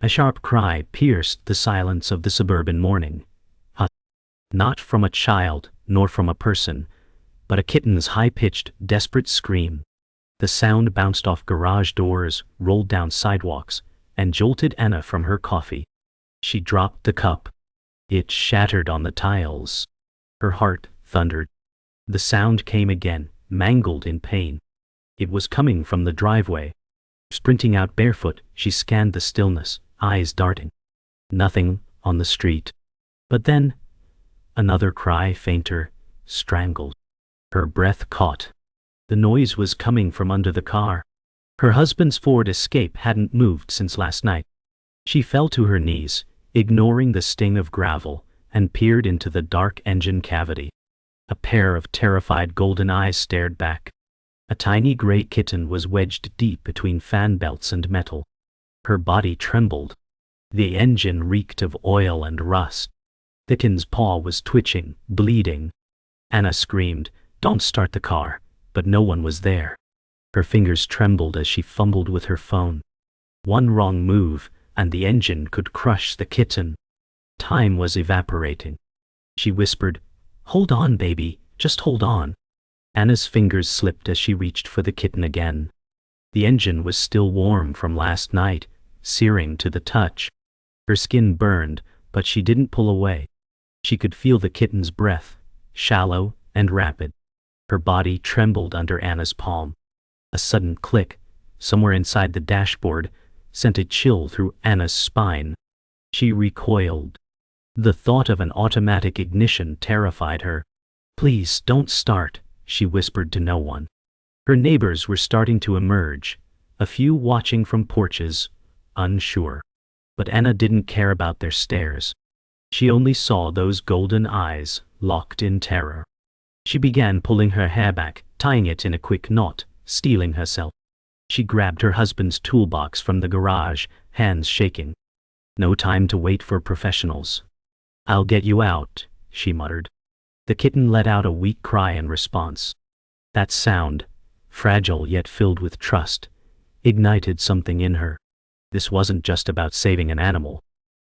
A sharp cry pierced the silence of the suburban morning. Not from a child, nor from a person, but a kitten's high-pitched, desperate scream. The sound bounced off garage doors, rolled down sidewalks, and jolted Anna from her coffee. She dropped the cup. It shattered on the tiles. Her heart thundered. The sound came again, mangled in pain. It was coming from the driveway. Sprinting out barefoot, she scanned the stillness, eyes darting. Nothing on the street. But then, another cry, fainter, strangled. Her breath caught. The noise was coming from under the car. Her husband's Ford Escape hadn't moved since last night. She fell to her knees, ignoring the sting of gravel, and peered into the dark engine cavity. A pair of terrified golden eyes stared back. A tiny gray kitten was wedged deep between fan belts and metal. Her body trembled. The engine reeked of oil and rust. The kitten's paw was twitching, bleeding. Anna screamed, "Don't start the car," but no one was there. Her fingers trembled as she fumbled with her phone. One wrong move, and the engine could crush the kitten. Time was evaporating. She whispered, "Hold on, baby, just hold on." Anna's fingers slipped as she reached for the kitten again. The engine was still warm from last night, searing to the touch. Her skin burned, but she didn't pull away. She could feel the kitten's breath, shallow and rapid. Her body trembled under Anna's palm. A sudden click, somewhere inside the dashboard, sent a chill through Anna's spine. She recoiled. The thought of an automatic ignition terrified her. "Please don't start," she whispered to no one. Her neighbors were starting to emerge, a few watching from porches, unsure. But Anna didn't care about their stares. She only saw those golden eyes, locked in terror. She began pulling her hair back, tying it in a quick knot, steeling herself. She grabbed her husband's toolbox from the garage, hands shaking. No time to wait for professionals. "I'll get you out," she muttered. The kitten let out a weak cry in response. That sound, fragile yet filled with trust, ignited something in her. This wasn't just about saving an animal.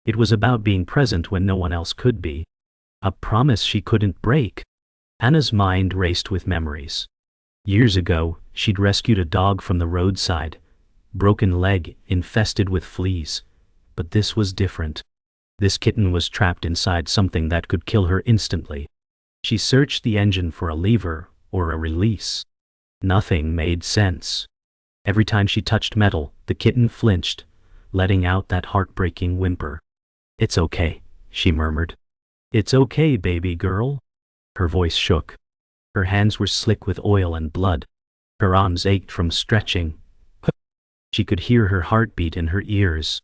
It was about being present when no one else could be. A promise she couldn't break. Anna's mind raced with memories. Years ago, she'd rescued a dog from the roadside, broken leg, infested with fleas. But this was different. This kitten was trapped inside something that could kill her instantly. She searched the engine for a lever or a release. Nothing made sense. Every time she touched metal, the kitten flinched, letting out that heartbreaking whimper. "It's okay," she murmured. "It's okay, baby girl." Her voice shook. Her hands were slick with oil and blood. Her arms ached from stretching. She could hear her heartbeat in her ears.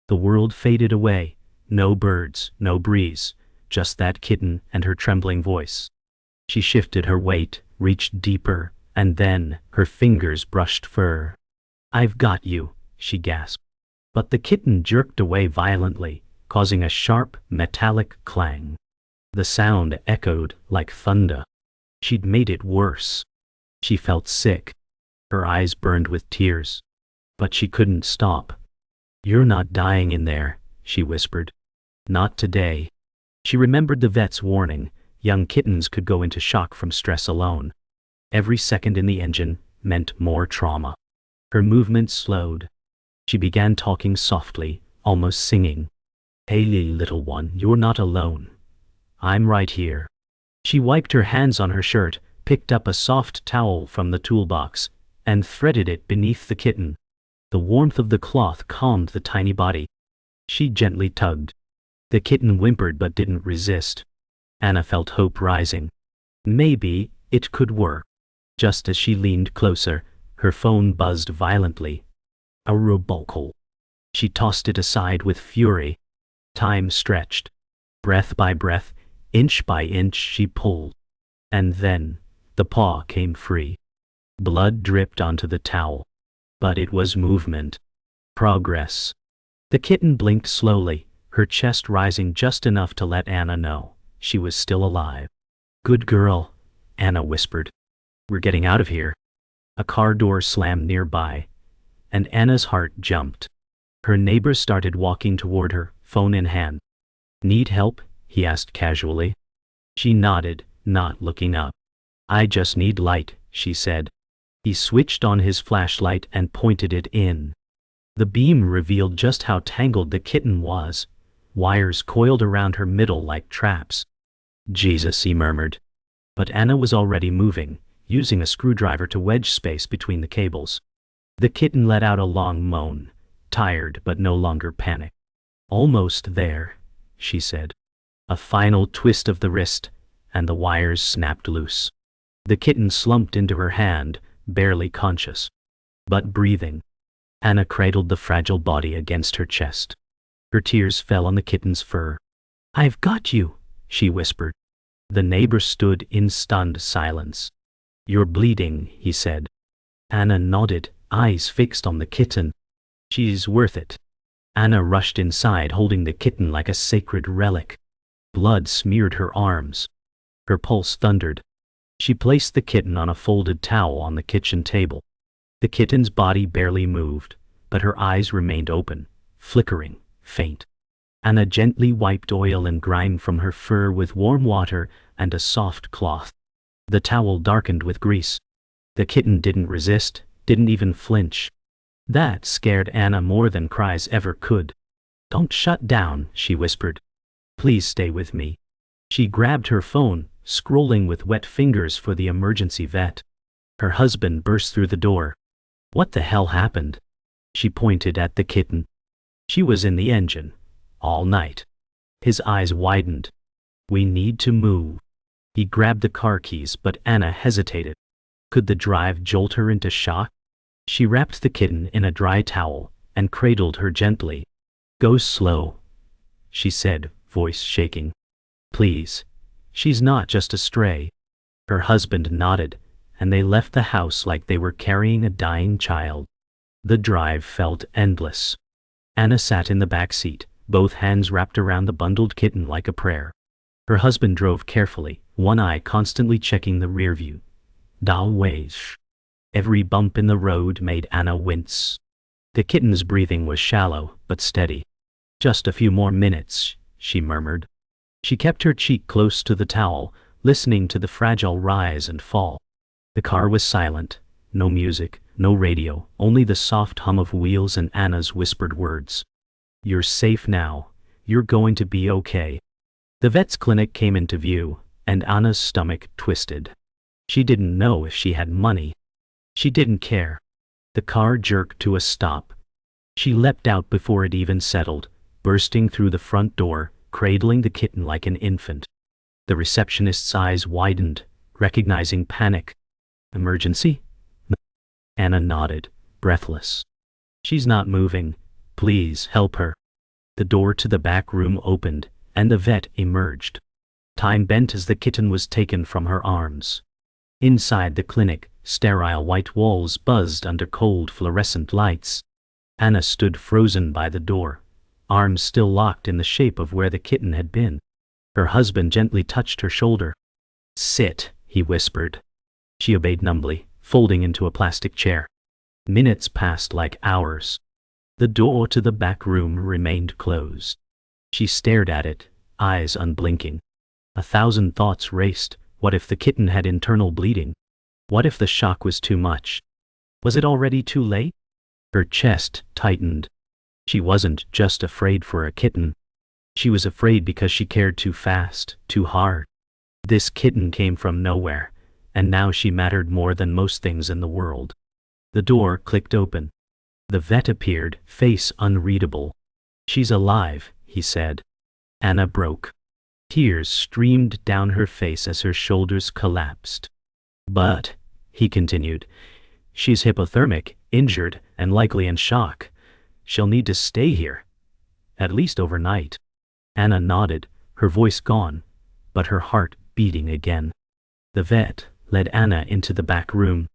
The world faded away. No birds, no breeze, just that kitten and her trembling voice. She shifted her weight, reached deeper, and then her fingers brushed fur. "I've got you," she gasped. But the kitten jerked away violently, causing a sharp, metallic clang. The sound echoed like thunder. She'd made it worse. She felt sick. Her eyes burned with tears. But she couldn't stop. "You're not dying in there," she whispered. "Not today." She remembered the vet's warning. Young kittens could go into shock from stress alone. Every second in the engine meant more trauma. Her movement slowed. She began talking softly, almost singing. "Hey, little one, you're not alone. I'm right here." She wiped her hands on her shirt, picked up a soft towel from the toolbox, and threaded it beneath the kitten. The warmth of the cloth calmed the tiny body. She gently tugged. The kitten whimpered but didn't resist. Anna felt hope rising. Maybe it could work. Just as she leaned closer, her phone buzzed violently. A robocall. She tossed it aside with fury. Time stretched. Breath by breath, inch by inch she pulled. And then, the paw came free. Blood dripped onto the towel. But it was movement. Progress. The kitten blinked slowly, her chest rising just enough to let Anna know she was still alive. "Good girl," Anna whispered. "We're getting out of here." A car door slammed nearby, and Anna's heart jumped. Her neighbor started walking toward her, phone in hand. "Need help?" he asked casually. She nodded, not looking up. "I just need light," she said. He switched on his flashlight and pointed it in. The beam revealed just how tangled the kitten was. Wires coiled around her middle like traps. "Jesus," he murmured. But Anna was already moving, using a screwdriver to wedge space between the cables. The kitten let out a long moan, tired but no longer panicked. "Almost there," she said. A final twist of the wrist, and the wires snapped loose. The kitten slumped into her hand, barely conscious, but breathing. Anna cradled the fragile body against her chest. Her tears fell on the kitten's fur. "I've got you," she whispered. The neighbor stood in stunned silence. "You're bleeding," he said. Anna nodded, eyes fixed on the kitten. "She's worth it." Anna rushed inside, holding the kitten like a sacred relic. Blood smeared her arms. Her pulse thundered. She placed the kitten on a folded towel on the kitchen table. The kitten's body barely moved, but her eyes remained open, flickering, faint. Anna gently wiped oil and grime from her fur with warm water and a soft cloth. The towel darkened with grease. The kitten didn't resist, didn't even flinch. That scared Anna more than cries ever could. "Don't shut down," she whispered. "Please stay with me." She grabbed her phone, scrolling with wet fingers for the emergency vet. Her husband burst through the door. "What the hell happened?" She pointed at the kitten. She was in the engine. All night. His eyes widened. "We need to move." He grabbed the car keys, but Anna hesitated. Could the drive jolt her into shock? She wrapped the kitten in a dry towel and cradled her gently. "Go slow," she said, voice shaking. "Please. She's not just a stray." Her husband nodded, and they left the house like they were carrying a dying child. The drive felt endless. Anna sat in the back seat, both hands wrapped around the bundled kitten like a prayer. Her husband drove carefully, one eye constantly checking the rear view. Dalways. Every bump in the road made Anna wince. The kitten's breathing was shallow, but steady. "Just a few more minutes," she murmured. She kept her cheek close to the towel, listening to the fragile rise and fall. The car was silent. No music, no radio, only the soft hum of wheels and Anna's whispered words. "You're safe now. You're going to be okay." The vet's clinic came into view, and Anna's stomach twisted. She didn't know if she had money. She didn't care. The car jerked to a stop. She leapt out before it even settled, bursting through the front door, cradling the kitten like an infant. The receptionist's eyes widened, recognizing panic. "Emergency?" Anna nodded, breathless. "She's not moving. Please help her." The door to the back room opened, and the vet emerged. Time bent as the kitten was taken from her arms. Inside the clinic, sterile white walls buzzed under cold fluorescent lights. Anna stood frozen by the door, arms still locked in the shape of where the kitten had been. Her husband gently touched her shoulder. "Sit," he whispered. She obeyed numbly, folding into a plastic chair. Minutes passed like hours. The door to the back room remained closed. She stared at it, eyes unblinking. 1,000 thoughts raced. What if the kitten had internal bleeding? What if the shock was too much? Was it already too late? Her chest tightened. She wasn't just afraid for a kitten. She was afraid because she cared too fast, too hard. This kitten came from nowhere, and now she mattered more than most things in the world. The door clicked open. The vet appeared, face unreadable. "She's alive," he said. Anna broke. Tears streamed down her face as her shoulders collapsed. "But," he continued, "she's hypothermic, injured, and likely in shock. She'll need to stay here. At least overnight." Anna nodded, her voice gone, but her heart beating again. The vet led Anna into the back room.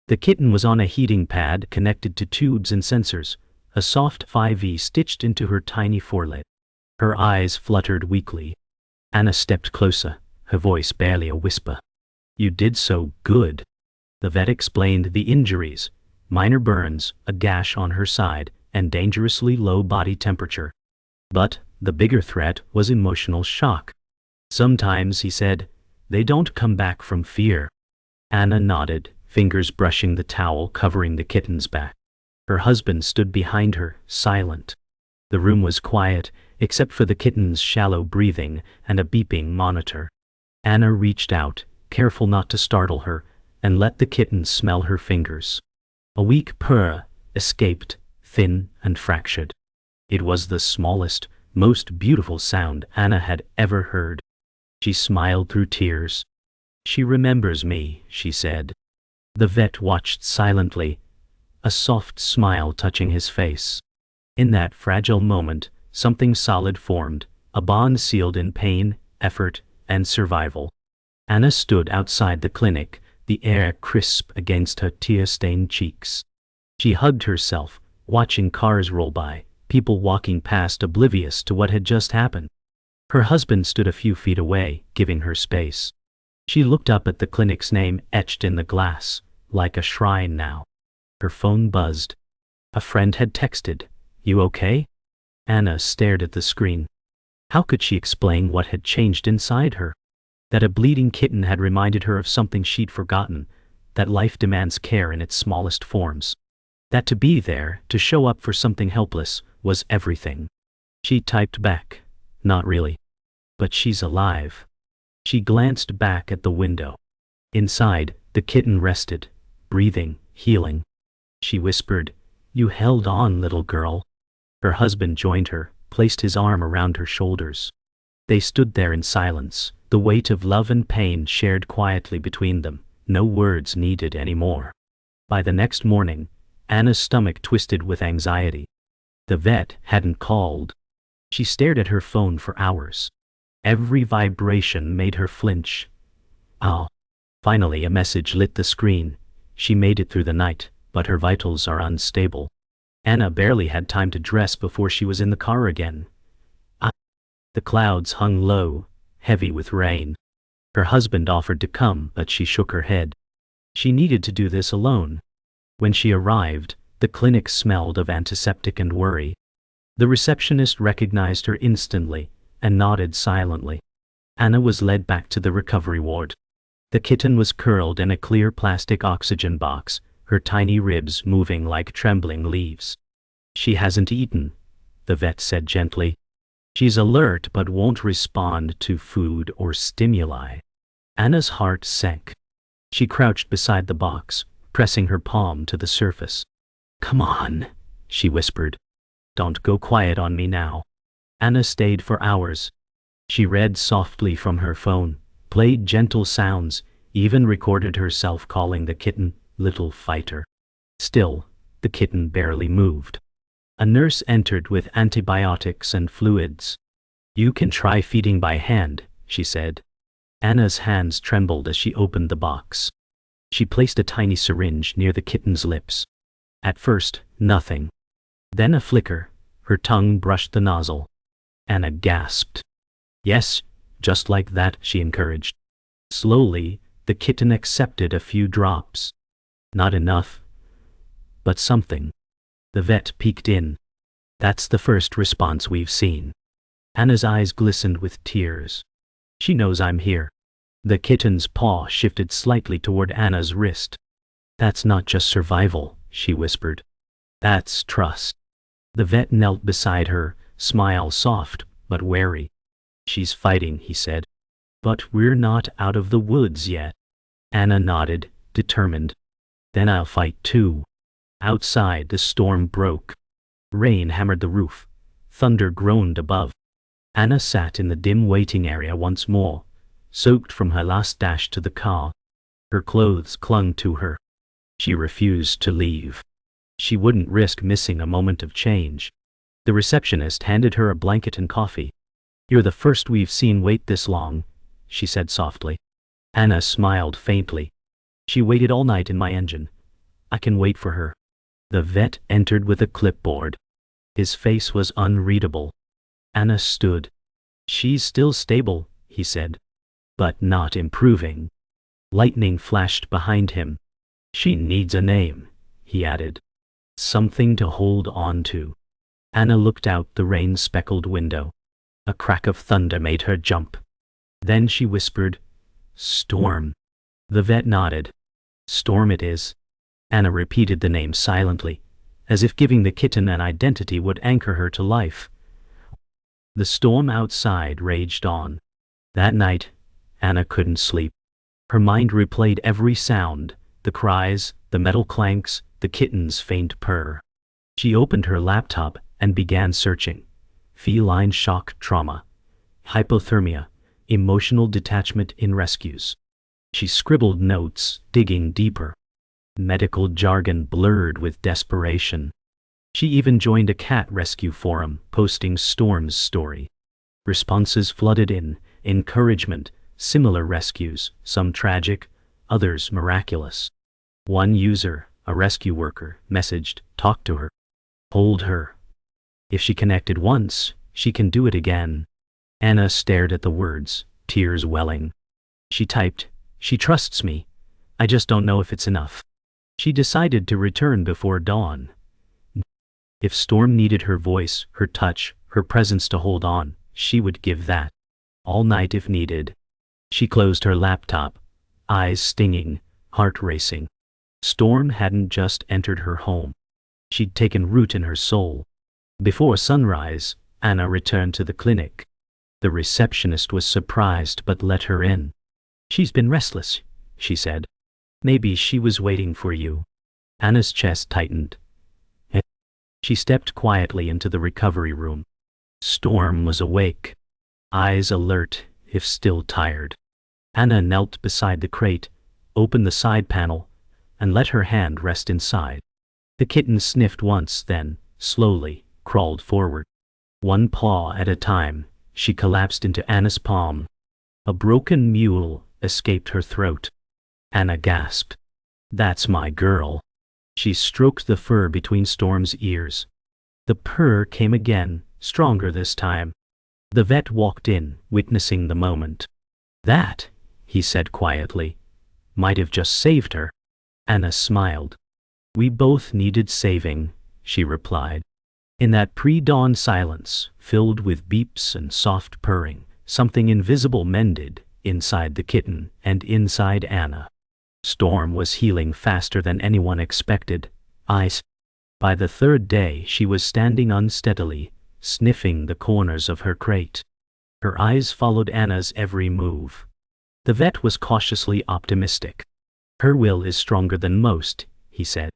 The kitten was on a heating pad connected to tubes and sensors, a soft 5V stitched into her tiny foreleg. Her eyes fluttered weakly. Anna stepped closer, her voice barely a whisper. "You did so good." The vet explained the injuries: minor burns, a gash on her side, and dangerously low body temperature. But the bigger threat was emotional shock. Sometimes, he said, they don't come back from fear. Anna nodded, fingers brushing the towel covering the kitten's back. Her husband stood behind her, silent. The room was quiet, except for the kitten's shallow breathing and a beeping monitor. Anna reached out, careful not to startle her, and let the kitten smell her fingers. A weak purr escaped, thin and fractured. It was the smallest, most beautiful sound Anna had ever heard. She smiled through tears. "She remembers me," she said. The vet watched silently, a soft smile touching his face. In that fragile moment, something solid formed, a bond sealed in pain, effort, and survival. Anna stood outside the clinic, the air crisp against her tear-stained cheeks. She hugged herself, watching cars roll by, people walking past oblivious to what had just happened. Her husband stood a few feet away, giving her space. She looked up at the clinic's name etched in the glass, like a shrine now. Her phone buzzed. A friend had texted, "You okay?" Anna stared at the screen. How could she explain what had changed inside her? That a bleeding kitten had reminded her of something she'd forgotten, that life demands care in its smallest forms. That to be there, to show up for something helpless, was everything. She typed back, "Not really. But she's alive." She glanced back at the window. Inside, the kitten rested, breathing, healing. She whispered, "You held on, little girl." Her husband joined her, placed his arm around her shoulders. They stood there in silence, the weight of love and pain shared quietly between them, no words needed anymore. By the next morning, Anna's stomach twisted with anxiety. The vet hadn't called. She stared at her phone for hours. Every vibration made her flinch. "Oh." Finally a message lit the screen. She made it through the night, but her vitals are unstable. Anna barely had time to dress before she was in the car again. The clouds hung low, heavy with rain. Her husband offered to come, but she shook her head. She needed to do this alone. When she arrived, the clinic smelled of antiseptic and worry. The receptionist recognized her instantly and nodded silently. Anna was led back to the recovery ward. The kitten was curled in a clear plastic oxygen box, her tiny ribs moving like trembling leaves. "She hasn't eaten," the vet said gently. "She's alert but won't respond to food or stimuli." Anna's heart sank. She crouched beside the box, pressing her palm to the surface. "Come on," she whispered. "Don't go quiet on me now." Anna stayed for hours. She read softly from her phone, played gentle sounds, even recorded herself calling the kitten "little fighter." Still, the kitten barely moved. A nurse entered with antibiotics and fluids. "You can try feeding by hand," she said. Anna's hands trembled as she opened the box. She placed a tiny syringe near the kitten's lips. At first, nothing. Then a flicker. Her tongue brushed the nozzle. Anna gasped. "Yes, just like that," she encouraged. Slowly, the kitten accepted a few drops. Not enough, but something. The vet peeked in. "That's the first response we've seen." Anna's eyes glistened with tears. "She knows I'm here." The kitten's paw shifted slightly toward Anna's wrist. "That's not just survival," she whispered. "That's trust." The vet knelt beside her, smile soft but wary. "She's fighting," he said. "But we're not out of the woods yet." Anna nodded, determined. "Then I'll fight too." Outside, the storm broke. Rain hammered the roof. Thunder groaned above. Anna sat in the dim waiting area once more, soaked from her last dash to the car. Her clothes clung to her. She refused to leave. She wouldn't risk missing a moment of change. The receptionist handed her a blanket and coffee. "You're the first we've seen wait this long," she said softly. Anna smiled faintly. "She waited all night in my engine. I can wait for her." The vet entered with a clipboard. His face was unreadable. Anna stood. "She's still stable," he said. "But not improving." Lightning flashed behind him. "She needs a name," he added. something to hold on to. Anna looked out the rain-speckled window. A crack of thunder made her jump. Then she whispered, "Storm." The vet nodded. "Storm it is." Anna repeated the name silently, as if giving the kitten an identity would anchor her to life. The storm outside raged on. That night, Anna couldn't sleep. Her mind replayed every sound, the cries, the metal clanks, the kitten's faint purr. She opened her laptop and began searching. Feline shock trauma, hypothermia, emotional detachment in rescues. She scribbled notes, digging deeper. Medical jargon blurred with desperation. She even joined a cat rescue forum, posting Storm's story. Responses flooded in, encouragement, similar rescues, some tragic, others miraculous. One user, a rescue worker, messaged, "Talk to her. Hold her. If she connected once, she can do it again." Anna stared at the words, tears welling. She typed, "She trusts me. I just don't know if it's enough." She decided to return before dawn. If Storm needed her voice, her touch, her presence to hold on, she would give that. All night if needed. She closed her laptop, eyes stinging, heart racing. Storm hadn't just entered her home. She'd taken root in her soul. Before sunrise, Anna returned to the clinic. The receptionist was surprised but let her in. "She's been restless," she said. "Maybe she was waiting for you." Anna's chest tightened. She stepped quietly into the recovery room. Storm was awake, eyes alert, if still tired. Anna knelt beside the crate, opened the side panel, and let her hand rest inside. The kitten sniffed once, then, slowly, crawled forward. One paw at a time, she collapsed into Anna's palm. A broken mule escaped her throat. Anna gasped. "That's my girl." She stroked the fur between Storm's ears. The purr came again, stronger this time. The vet walked in, witnessing the moment. "That," he said quietly, "might have just saved her." Anna smiled. "We both needed saving," she replied. In that pre-dawn silence, filled with beeps and soft purring, something invisible mended, inside the kitten and inside Anna. Storm was healing faster than anyone expected. By the third day, she was standing unsteadily, sniffing the corners of her crate. Her eyes followed Anna's every move. The vet was cautiously optimistic. "Her will is stronger than most," he said.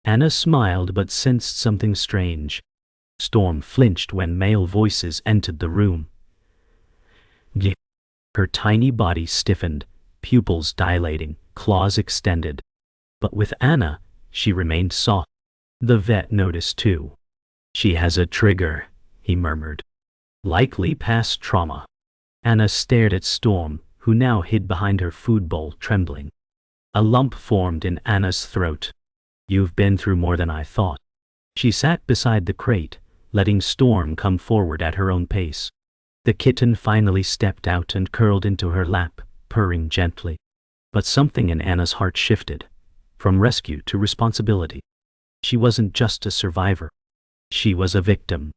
Anna smiled but sensed something strange. Storm flinched when male voices entered the room. Her tiny body stiffened, pupils dilating, claws extended. But with Anna, she remained soft. The vet noticed too. "She has a trigger," he murmured. "Likely past trauma." Anna stared at Storm, who now hid behind her food bowl, trembling. A lump formed in Anna's throat. "You've been through more than I thought." She sat beside the crate, letting Storm come forward at her own pace. The kitten finally stepped out and curled into her lap, purring gently. But something in Anna's heart shifted, from rescue to responsibility. She wasn't just a survivor. She was a victim.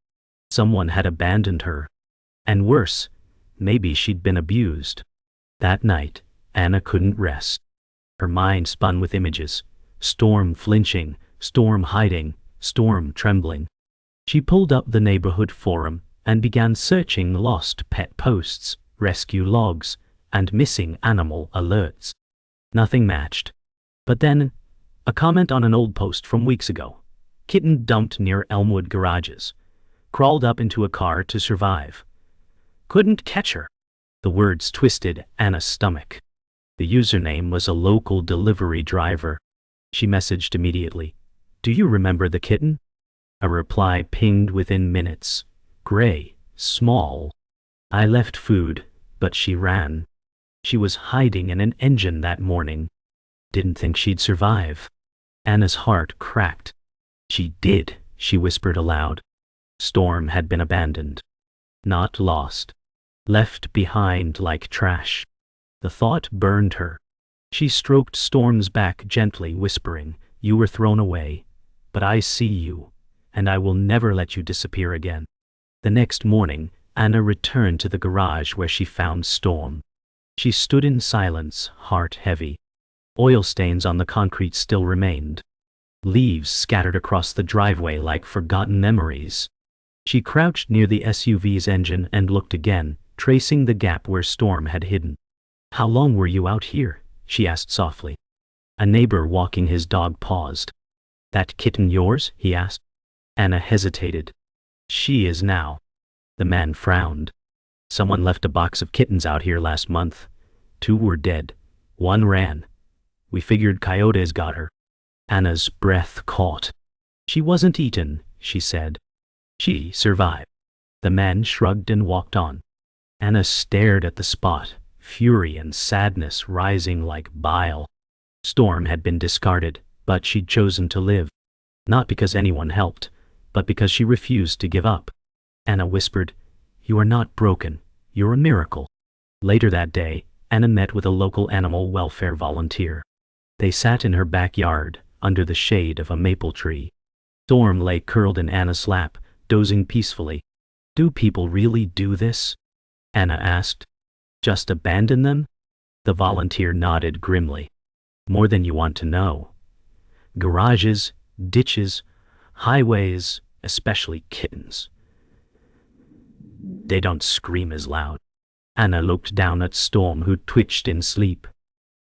Someone had abandoned her. And worse, maybe she'd been abused. That night, Anna couldn't rest. Her mind spun with images. Storm flinching, Storm hiding, Storm trembling. She pulled up the neighborhood forum and began searching lost pet posts, rescue logs, and missing animal alerts. Nothing matched. But then, a comment on an old post from weeks ago. "Kitten dumped near Elmwood garages. Crawled up into a car to survive. Couldn't catch her." The words twisted Anna's stomach. The username was a local delivery driver. She messaged immediately. "Do you remember the kitten?" A reply pinged within minutes. "Gray, small. I left food, but she ran. She was hiding in an engine that morning. Didn't think she'd survive." Anna's heart cracked. "She did," she whispered aloud. Storm had been abandoned. Not lost. Left behind like trash. The thought burned her. She stroked Storm's back gently, whispering, "You were thrown away. But I see you, and I will never let you disappear again. The next morning, Anna returned to the garage where she found Storm. She stood in silence, heart heavy. Oil stains on the concrete still remained. Leaves scattered across the driveway like forgotten memories. She crouched near the SUV's engine and looked again, tracing the gap where Storm had hidden. "How long were you out here?" she asked softly. A neighbor walking his dog paused. "That kitten yours?" he asked. Anna hesitated. "She is now." The man frowned. "Someone left a box of kittens out here last month. 2 were dead. 1 ran. We figured coyotes got her." Anna's breath caught. "She wasn't eaten," she said. "She survived." The man shrugged and walked on. Anna stared at the spot, fury and sadness rising like bile. Storm had been discarded, but she'd chosen to live. Not because anyone helped, but because she refused to give up. Anna whispered, "You are not broken. You're a miracle." Later that day, Anna met with a local animal welfare volunteer. They sat in her backyard, under the shade of a maple tree. Storm lay curled in Anna's lap, dozing peacefully. "Do people really do this?" Anna asked. "Just abandon them?" The volunteer nodded grimly. "More than you want to know. Garages, ditches, highways, especially kittens. They don't scream as loud." Anna looked down at Storm, who twitched in sleep.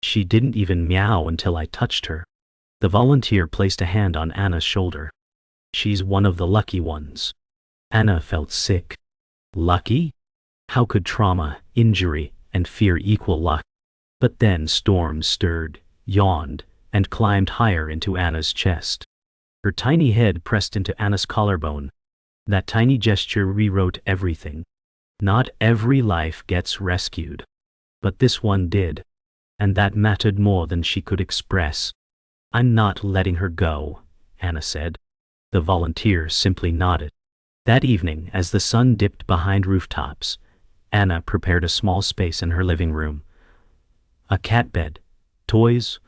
"She didn't even meow until I touched her." The volunteer placed a hand on Anna's shoulder. "She's one of the lucky ones." Anna felt sick. Lucky? How could trauma, injury, and fear equal luck? But then Storm stirred, yawned, and climbed higher into Anna's chest. Her tiny head pressed into Anna's collarbone. That tiny gesture rewrote everything. Not every life gets rescued. But this one did. And that mattered more than she could express. "I'm not letting her go," Anna said. The volunteer simply nodded. That evening, as the sun dipped behind rooftops, Anna prepared a small space in her living room. A cat bed, toys,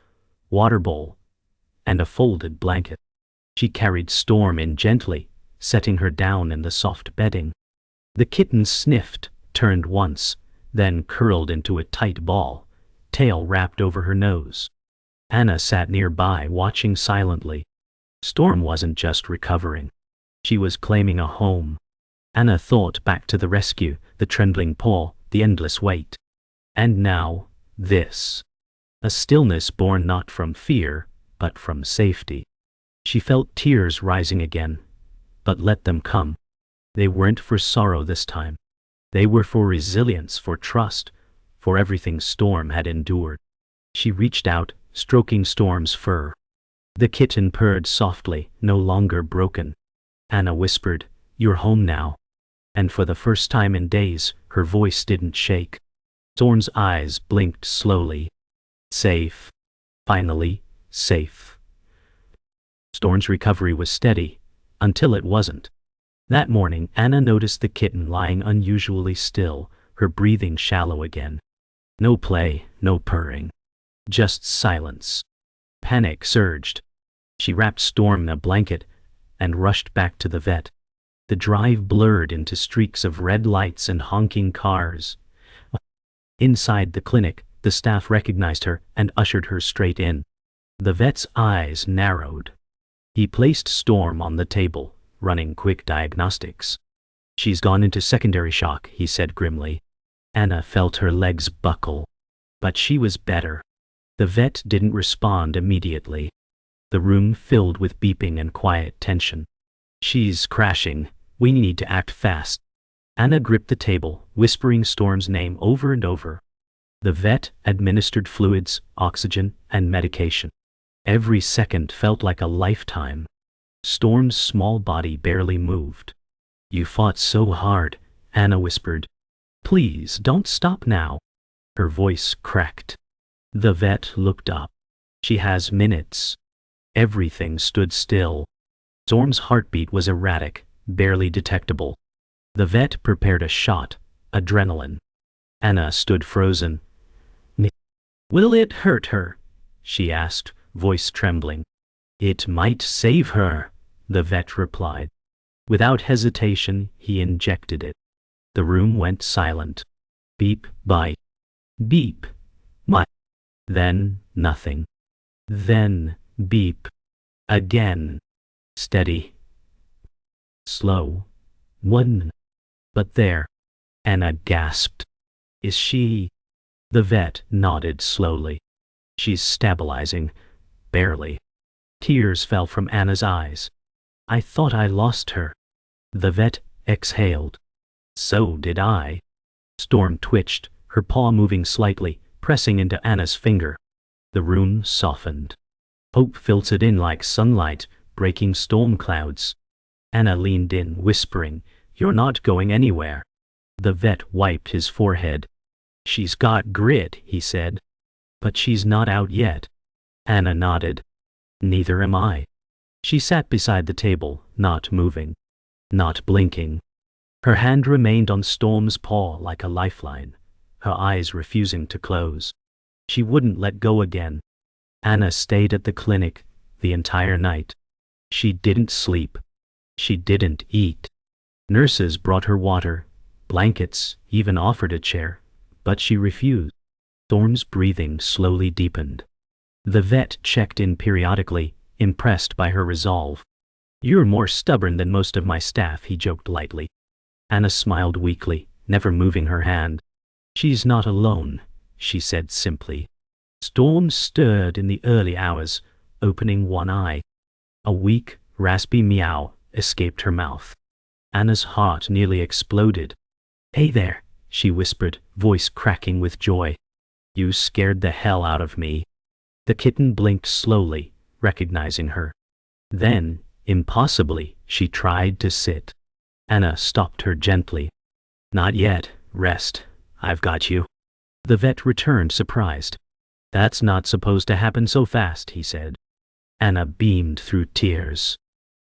water bowl, and a folded blanket. She carried Storm in gently, setting her down in the soft bedding. The kitten sniffed, turned once, then curled into a tight ball, tail wrapped over her nose. Anna sat nearby, watching silently. Storm wasn't just recovering. She was claiming a home. Anna thought back to the rescue, the trembling paw, the endless wait. And now, this. A stillness born not from fear, but from safety. She felt tears rising again, but let them come. They weren't for sorrow this time. They were for resilience, for trust, for everything Storm had endured. She reached out, stroking Storm's fur. The kitten purred softly, no longer broken. Anna whispered, "You're home now." And for the first time in days, her voice didn't shake. Storm's eyes blinked slowly. Safe. Finally, safe. Storm's recovery was steady, until it wasn't. That morning, Anna noticed the kitten lying unusually still, her breathing shallow again. No play, no purring. Just silence. Panic surged. She wrapped Storm in a blanket and rushed back to the vet. The drive blurred into streaks of red lights and honking cars. Inside the clinic, the staff recognized her and ushered her straight in. The vet's eyes narrowed. He placed Storm on the table, running quick diagnostics. "She's gone into secondary shock," he said grimly. Anna felt her legs buckle. But she was better. The vet didn't respond immediately. The room filled with beeping and quiet tension. "She's crashing. We need to act fast." Anna gripped the table, whispering Storm's name over and over. The vet administered fluids, oxygen, and medication. Every second felt like a lifetime. Storm's small body barely moved. "You fought so hard," Anna whispered. "Please don't stop now." Her voice cracked. The vet looked up. "She has minutes." Everything stood still. Storm's heartbeat was erratic, barely detectable. The vet prepared a shot, adrenaline. Anna stood frozen. "Will it hurt her?" she asked, voice trembling. It might save her, the vet replied. Without hesitation, he injected it. The room went silent. Beep, bite. Beep. My. Then, nothing. Then, beep. Again. Steady. Slow. One. But there. Anna gasped. Is she? The vet nodded slowly. She's stabilizing. Barely. Tears fell from Anna's eyes. I thought I lost her. The vet exhaled. So did I. Storm twitched, her paw moving slightly, pressing into Anna's finger. The room softened. Hope filtered in like sunlight, breaking storm clouds. Anna leaned in, whispering, You're not going anywhere. The vet wiped his forehead. She's got grit, he said. But she's not out yet. Anna nodded. Neither am I. She sat beside the table, not moving, not blinking. Her hand remained on Storm's paw like a lifeline, her eyes refusing to close. She wouldn't let go again. Anna stayed at the clinic the entire night. She didn't sleep. She didn't eat. Nurses brought her water, blankets, even offered a chair, but she refused. Storm's breathing slowly deepened. The vet checked in periodically, impressed by her resolve. You're more stubborn than most of my staff, he joked lightly. Anna smiled weakly, never moving her hand. She's not alone, she said simply. Storm stirred in the early hours, opening one eye. A weak, raspy meow escaped her mouth. Anna's heart nearly exploded. Hey there, she whispered, voice cracking with joy. You scared the hell out of me. The kitten blinked slowly, recognizing her. Then, impossibly, she tried to sit. Anna stopped her gently. Not yet, rest. I've got you. The vet returned surprised. That's not supposed to happen so fast, he said. Anna beamed through tears.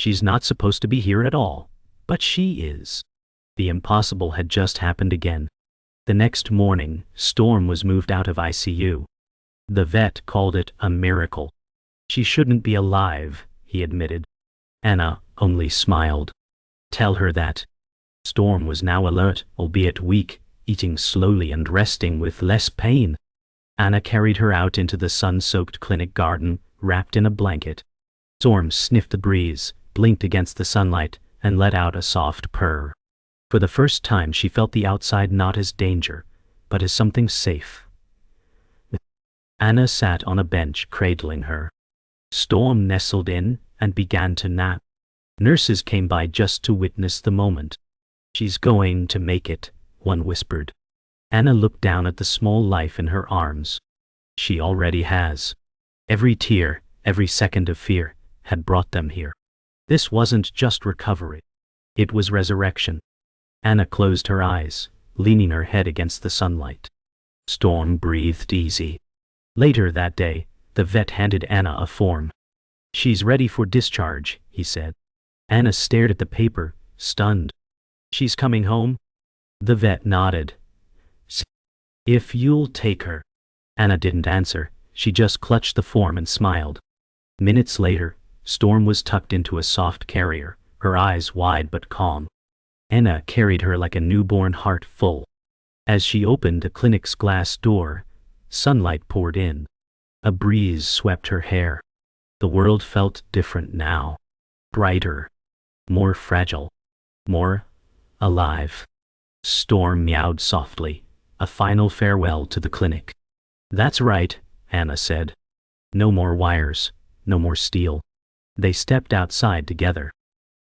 She's not supposed to be here at all, but she is. The impossible had just happened again. The next morning, Storm was moved out of ICU. The vet called it a miracle. She shouldn't be alive, he admitted. Anna only smiled. Tell her that. Storm was now alert, albeit weak, eating slowly and resting with less pain. Anna carried her out into the sun-soaked clinic garden, wrapped in a blanket. Storm sniffed the breeze, blinked against the sunlight, and let out a soft purr. For the first time she felt the outside not as danger, but as something safe. Anna sat on a bench cradling her. Storm nestled in and began to nap. Nurses came by just to witness the moment. She's going to make it, one whispered. Anna looked down at the small life in her arms. She already has. Every tear, every second of fear, had brought them here. This wasn't just recovery. It was resurrection. Anna closed her eyes, leaning her head against the sunlight. Storm breathed easy. Later that day, the vet handed Anna a form. She's ready for discharge, he said. Anna stared at the paper, stunned. She's coming home? The vet nodded. If you'll take her. Anna didn't answer, she just clutched the form and smiled. Minutes later, Storm was tucked into a soft carrier, her eyes wide but calm. Anna carried her like a newborn heart full. As she opened the clinic's glass door, sunlight poured in. A breeze swept her hair. The world felt different now. Brighter. More fragile. More alive. Storm meowed softly, a final farewell to the clinic. That's right, Anna said. No more wires, no more steel. They stepped outside together.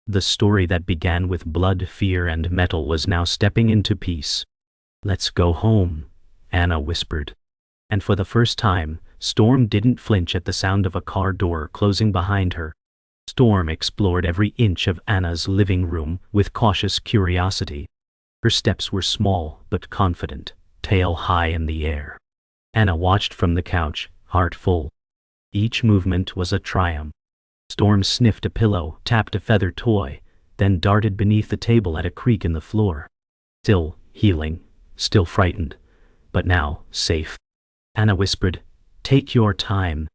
The story that began with blood, fear, and metal was now stepping into peace. Let's go home, Anna whispered. And for the first time, Storm didn't flinch at the sound of a car door closing behind her. Storm explored every inch of Anna's living room with cautious curiosity. Her steps were small but confident, tail high in the air. Anna watched from the couch, heart full. Each movement was a triumph. Storm sniffed a pillow, tapped a feather toy, then darted beneath the table at a creak in the floor. Still healing, still frightened, but now safe. Anna whispered, "Take your time."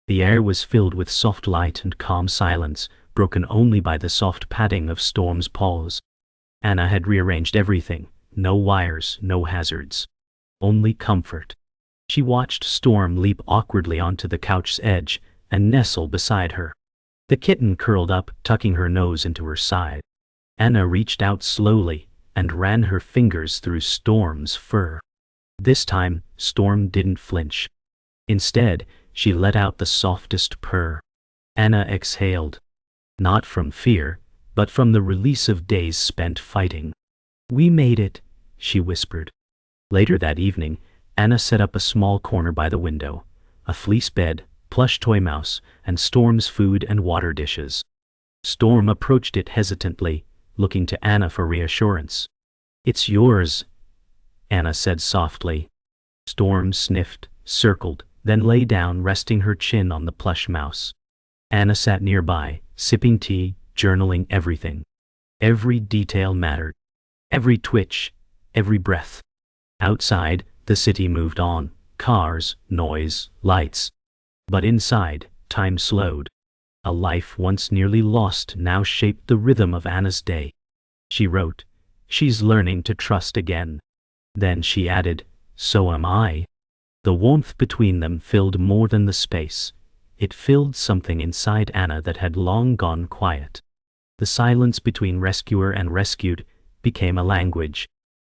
The air was filled with soft light and calm silence, broken only by the soft padding of Storm's paws. Anna had rearranged everything, no wires, no hazards. Only comfort. She watched Storm leap awkwardly onto the couch's edge and nestle beside her. The kitten curled up, tucking her nose into her side. Anna reached out slowly and ran her fingers through Storm's fur. This time, Storm didn't flinch. Instead, she let out the softest purr. Anna exhaled. Not from fear, but from the release of days spent fighting. "We made it," she whispered. Later that evening, Anna set up a small corner by the window, a fleece bed, plush toy mouse, and Storm's food and water dishes. Storm approached it hesitantly, looking to Anna for reassurance. "It's yours," Anna said softly. Storm sniffed, circled, then lay down, resting her chin on the plush mouse. Anna sat nearby, sipping tea, journaling everything. Every detail mattered. Every twitch, every breath. Outside, the city moved on, cars, noise, lights. But inside, time slowed. A life once nearly lost now shaped the rhythm of Anna's day. She wrote, "She's learning to trust again." Then she added, "So am I." The warmth between them filled more than the space. It filled something inside Anna that had long gone quiet. The silence between rescuer and rescued became a language.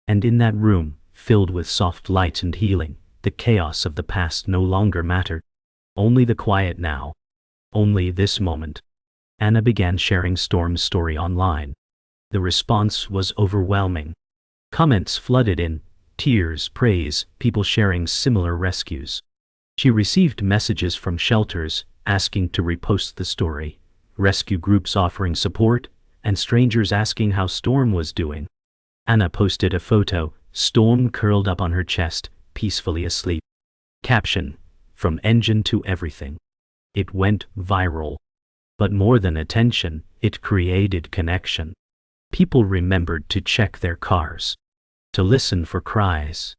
And in that room, filled with soft light and healing, the chaos of the past no longer mattered. Only the quiet now. Only this moment. Anna began sharing Storm's story online. The response was overwhelming. Comments flooded in, tears, praise, people sharing similar rescues. She received messages from shelters asking to repost the story, rescue groups offering support, and strangers asking how Storm was doing. Anna posted a photo, Storm curled up on her chest, peacefully asleep. Caption, "From engine to everything." It went viral. But more than attention, it created connection. People remembered to check their cars, to listen for cries.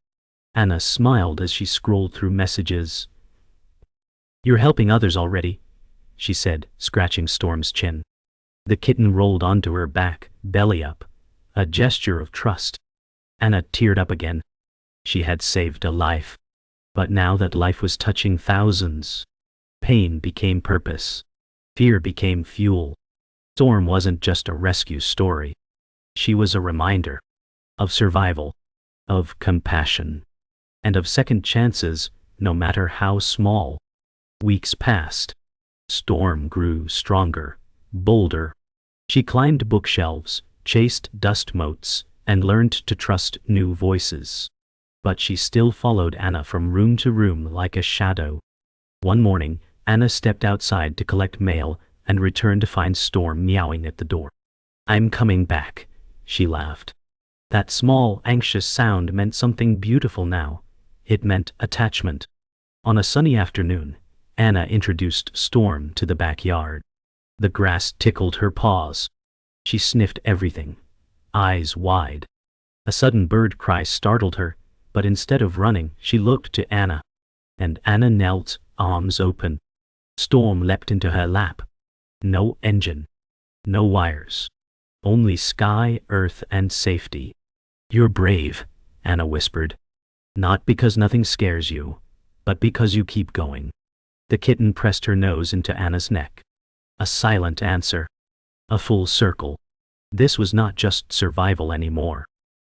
Anna smiled as she scrolled through messages. "You're helping others already," she said, scratching Storm's chin. The kitten rolled onto her back, belly up, a gesture of trust. Anna teared up again. She had saved a life. But now that life was touching thousands, pain became purpose. Fear became fuel. Storm wasn't just a rescue story. She was a reminder of survival, of compassion, and of second chances, no matter how small. Weeks passed. Storm grew stronger, bolder. She climbed bookshelves, chased dust motes, and learned to trust new voices. But she still followed Anna from room to room like a shadow. One morning, Anna stepped outside to collect mail and returned to find Storm meowing at the door. "I'm coming back," she laughed. That small, anxious sound meant something beautiful now. It meant attachment. On a sunny afternoon, Anna introduced Storm to the backyard. The grass tickled her paws. She sniffed everything, eyes wide. A sudden bird cry startled her, but instead of running, she looked to Anna. And Anna knelt, arms open. Storm leapt into her lap. No engine. No wires. Only sky, earth, and safety. "You're brave," Anna whispered. "Not because nothing scares you, but because you keep going." The kitten pressed her nose into Anna's neck. A silent answer. A full circle. This was not just survival anymore.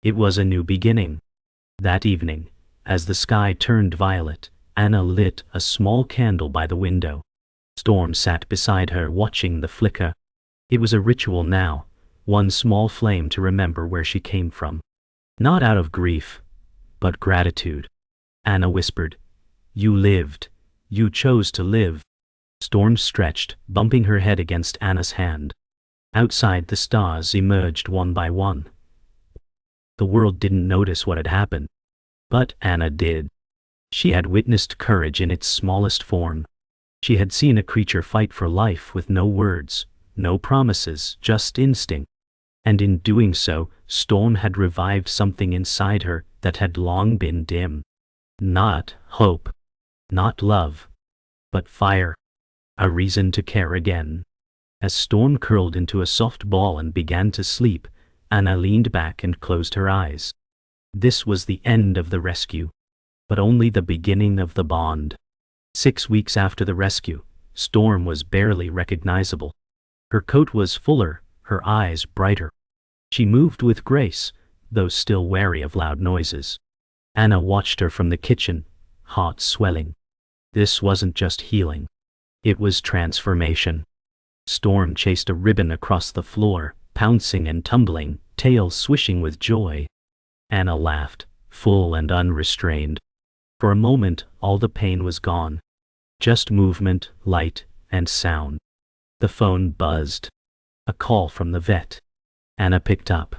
It was a new beginning. That evening, as the sky turned violet, Anna lit a small candle by the window. Storm sat beside her, watching the flicker. It was a ritual now, one small flame to remember where she came from. Not out of grief, but gratitude. Anna whispered, "You lived. You chose to live." Storm stretched, bumping her head against Anna's hand. Outside, the stars emerged one by one. The world didn't notice what had happened, but Anna did. She had witnessed courage in its smallest form. She had seen a creature fight for life with no words, no promises, just instinct. And in doing so, Storm had revived something inside her that had long been dim. Not hope, not love, but fire. A reason to care again. As Storm curled into a soft ball and began to sleep, Anna leaned back and closed her eyes. This was the end of the rescue, but only the beginning of the bond. 6 weeks after the rescue, Storm was barely recognizable. Her coat was fuller, her eyes brighter. She moved with grace, though still wary of loud noises. Anna watched her from the kitchen, heart swelling. This wasn't just healing. It was transformation. Storm chased a ribbon across the floor, pouncing and tumbling, tail swishing with joy. Anna laughed, full and unrestrained. For a moment, all the pain was gone. Just movement, light, and sound. The phone buzzed. A call from the vet. Anna picked up.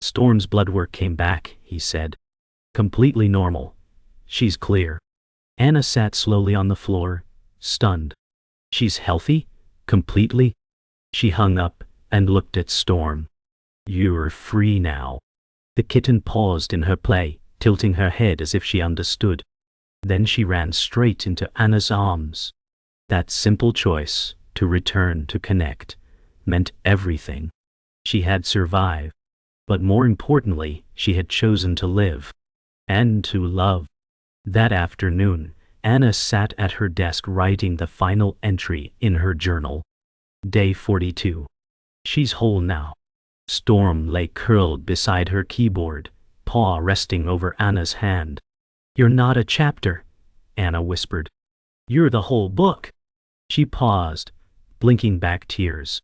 Storm's blood work came back, he said. Completely normal. She's clear. Anna sat slowly on the floor, stunned. She's healthy? Completely? She hung up and looked at Storm. You're free now. The kitten paused in her play, tilting her head as if she understood. Then she ran straight into Anna's arms. That simple choice, to return to connect, meant everything. She had survived, but more importantly, she had chosen to live. And to love. That afternoon, Anna sat at her desk writing the final entry in her journal. Day 42. She's whole now. Storm lay curled beside her keyboard, paw resting over Anna's hand. You're not a chapter, Anna whispered. You're the whole book. She paused, blinking back tears.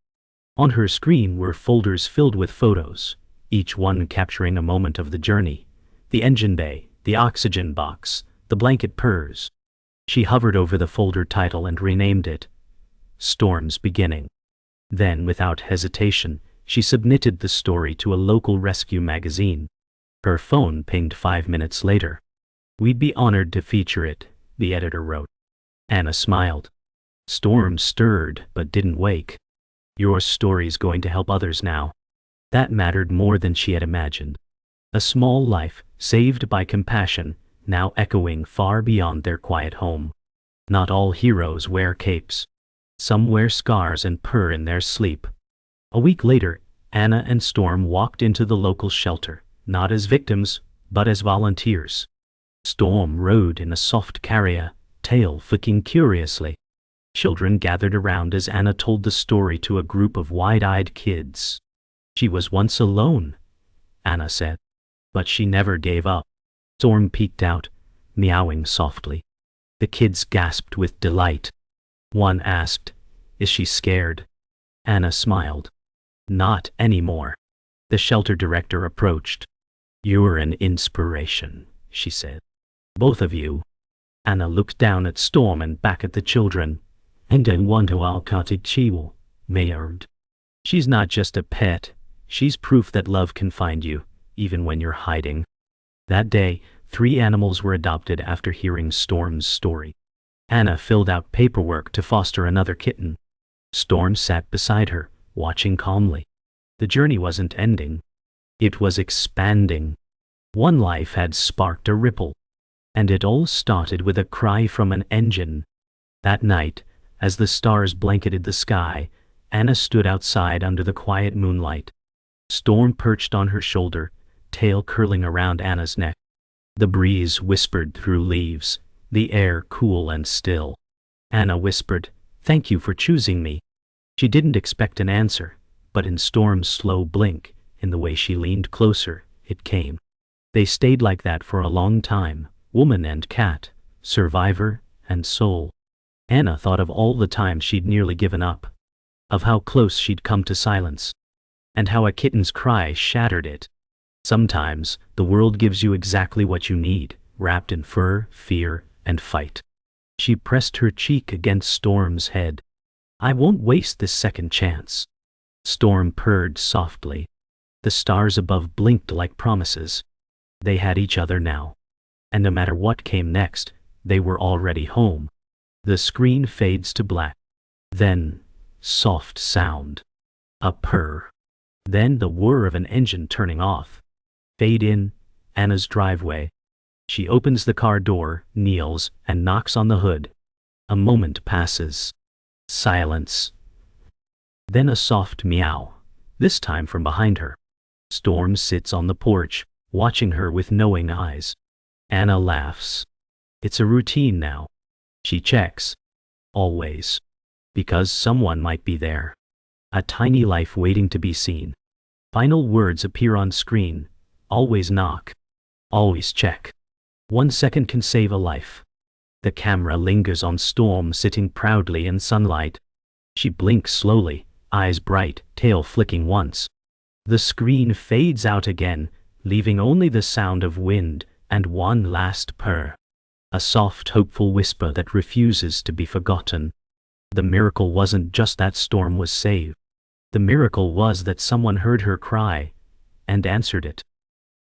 On her screen were folders filled with photos, each one capturing a moment of the journey. The engine bay, the oxygen box, the blanket purrs. She hovered over the folder title and renamed it Storm's Beginning. Then, without hesitation, she submitted the story to a local rescue magazine. Her phone pinged 5 minutes later. We'd be honored to feature it, the editor wrote. Anna smiled. Storm stirred but didn't wake. Your story's going to help others now. That mattered more than she had imagined. A small life, saved by compassion, now echoing far beyond their quiet home. Not all heroes wear capes. Some wear scars and purr in their sleep. A week later, Anna and Storm walked into the local shelter, not as victims, but as volunteers. Storm rode in a soft carrier, tail flicking curiously. Children gathered around as Anna told the story to a group of wide-eyed kids. She was once alone, Anna said, but she never gave up. Storm peeked out, meowing softly. The kids gasped with delight. One asked, "Is she scared?" Anna smiled. Not anymore. The shelter director approached. You're an inspiration, she said. Both of you. Anna looked down at Storm and back at the children. And I want to alcotted chiwo, mayored. She's not just a pet. She's proof that love can find you, even when you're hiding. That day, 3 animals were adopted after hearing Storm's story. Anna filled out paperwork to foster another kitten. Storm sat beside her, watching calmly. The journey wasn't ending. It was expanding. One life had sparked a ripple. And it all started with a cry from an engine. That night, as the stars blanketed the sky, Anna stood outside under the quiet moonlight. Storm perched on her shoulder, tail curling around Anna's neck. The breeze whispered through leaves, the air cool and still. Anna whispered, "Thank you for choosing me." She didn't expect an answer, but in Storm's slow blink, in the way she leaned closer, it came. They stayed like that for a long time, woman and cat, survivor and soul. Anna thought of all the times she'd nearly given up, of how close she'd come to silence, and how a kitten's cry shattered it. Sometimes, the world gives you exactly what you need, wrapped in fur, fear, and fight. She pressed her cheek against Storm's head. I won't waste this second chance. Storm purred softly. The stars above blinked like promises. They had each other now. And no matter what came next, they were already home. The screen fades to black. Then, soft sound. A purr. Then the whir of an engine turning off. Fade in, Anna's driveway. She opens the car door, kneels, and knocks on the hood. A moment passes. Silence. Then a soft meow, this time from behind her. Storm sits on the porch, watching her with knowing eyes. Anna laughs. It's a routine now. She checks. Always. Because someone might be there. A tiny life waiting to be seen. Final words appear on screen. Always knock. Always check. 1 second can save a life. The camera lingers on Storm sitting proudly in sunlight. She blinks slowly, eyes bright, tail flicking once. The screen fades out again, leaving only the sound of wind and one last purr. A soft, hopeful whisper that refuses to be forgotten. The miracle wasn't just that Storm was saved. The miracle was that someone heard her cry and answered it.